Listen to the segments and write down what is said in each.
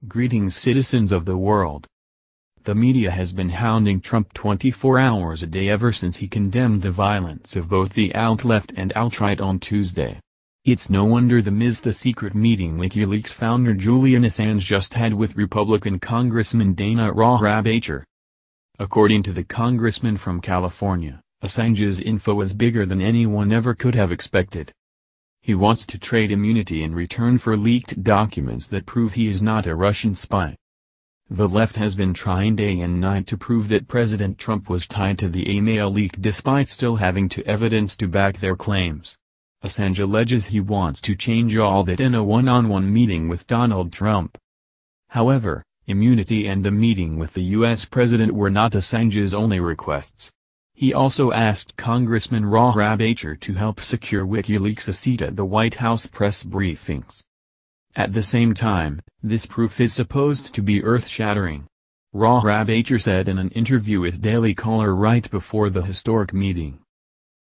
Greetings, citizens of the world. The media has been hounding Trump 24 hours a day ever since he condemned the violence of both the alt-left and alt-right on Tuesday. It's no wonder the secret meeting WikiLeaks founder Julian Assange just had with Republican Congressman Dana Rohrabacher. According to the congressman from California, Assange's info is bigger than anyone ever could have expected. He wants to trade immunity in return for leaked documents that prove he is not a Russian spy. The left has been trying day and night to prove that President Trump was tied to the email leak despite still having evidence to back their claims. Assange alleges he wants to change all that in a one-on-one meeting with Donald Trump. However, immunity and the meeting with the U.S. president were not Assange's only requests. He also asked Congressman Rohrabacher to help secure WikiLeaks a seat at the White House press briefings. At the same time, this proof is supposed to be earth-shattering. Rohrabacher said in an interview with Daily Caller right before the historic meeting.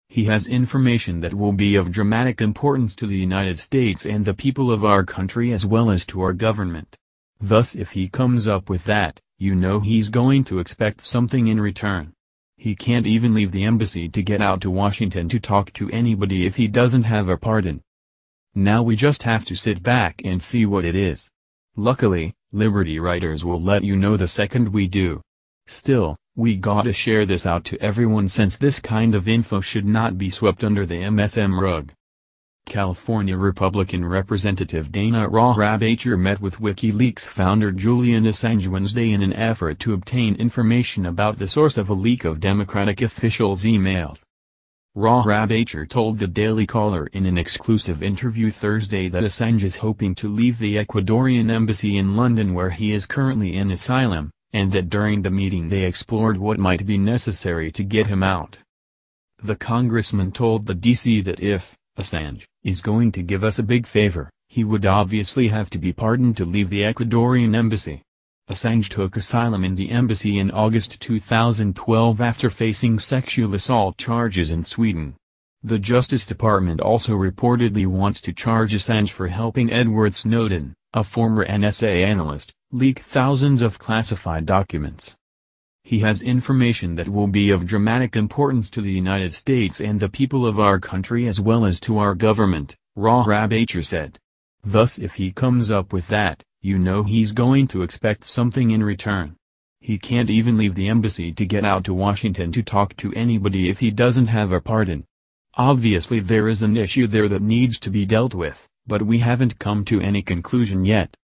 He has information that will be of dramatic importance to the United States and the people of our country as well as to our government. Thus if he comes up with that, you know he's going to expect something in return. He can't even leave the embassy to get out to Washington to talk to anybody if he doesn't have a pardon. Now we just have to sit back and see what it is. Luckily, Liberty writers will let you know the second we do. Still, we gotta share this out to everyone since this kind of info should not be swept under the MSM rug. California Republican Representative Dana Rohrabacher met with WikiLeaks founder Julian Assange Wednesday in an effort to obtain information about the source of a leak of Democratic officials' emails. Rohrabacher told the Daily Caller in an exclusive interview Thursday that Assange is hoping to leave the Ecuadorian embassy in London where he is currently in asylum, and that during the meeting they explored what might be necessary to get him out. The congressman told the DC that if Assange is going to give us a big favor, he would obviously have to be pardoned to leave the Ecuadorian embassy. Assange took asylum in the embassy in August 2012 after facing sexual assault charges in Sweden. The Justice Department also reportedly wants to charge Assange for helping Edward Snowden, a former NSA analyst, leak thousands of classified documents. He has information that will be of dramatic importance to the United States and the people of our country as well as to our government, Rohrabacher said. Thus if he comes up with that, you know he's going to expect something in return. He can't even leave the embassy to get out to Washington to talk to anybody if he doesn't have a pardon. Obviously there is an issue there that needs to be dealt with, but we haven't come to any conclusion yet.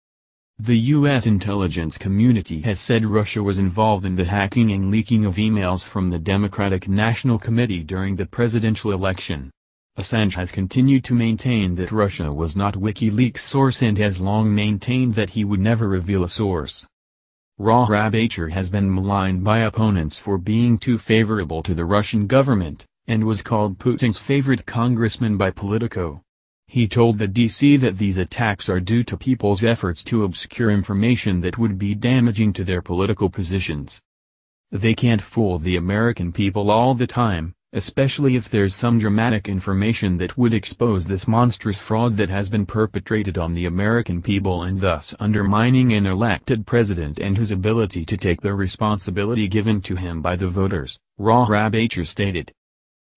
The U.S. intelligence community has said Russia was involved in the hacking and leaking of emails from the Democratic National Committee during the presidential election. Assange has continued to maintain that Russia was not WikiLeaks' source and has long maintained that he would never reveal a source. Rohrabacher has been maligned by opponents for being too favorable to the Russian government, and was called Putin's favorite congressman by Politico. He told the DC that these attacks are due to people's efforts to obscure information that would be damaging to their political positions. They can't fool the American people all the time, especially if there's some dramatic information that would expose this monstrous fraud that has been perpetrated on the American people and thus undermining an elected president and his ability to take the responsibility given to him by the voters, Rohrabacher stated.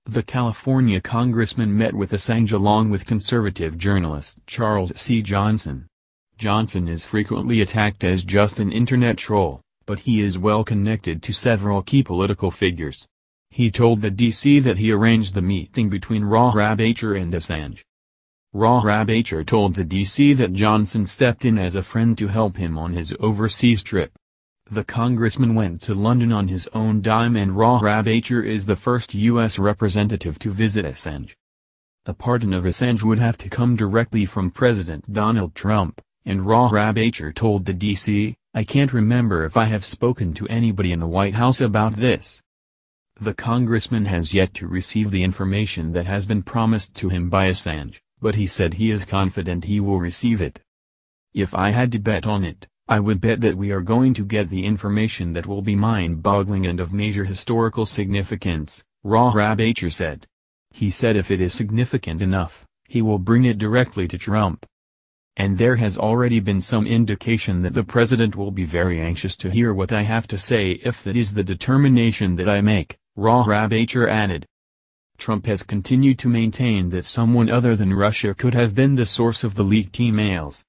The California congressman met with Assange along with conservative journalist Charles C. Johnson. Johnson is frequently attacked as just an internet troll, but he is well connected to several key political figures. He told the DC that he arranged the meeting between Rohrabacher and Assange. Rohrabacher told the DC that Johnson stepped in as a friend to help him on his overseas trip. The congressman went to London on his own dime and Rohrabacher is the first U.S. representative to visit Assange. A pardon of Assange would have to come directly from President Donald Trump, and Rohrabacher told the DC, "I can't remember if I have spoken to anybody in the White House about this." The congressman has yet to receive the information that has been promised to him by Assange, but he said he is confident he will receive it. "If I had to bet on it, I would bet that we are going to get the information that will be mind-boggling and of major historical significance," Rohrabacher said. He said if it is significant enough, he will bring it directly to Trump. And there has already been some indication that the president will be very anxious to hear what I have to say if that is the determination that I make, Rabacher added. Trump has continued to maintain that someone other than Russia could have been the source of the leaked emails.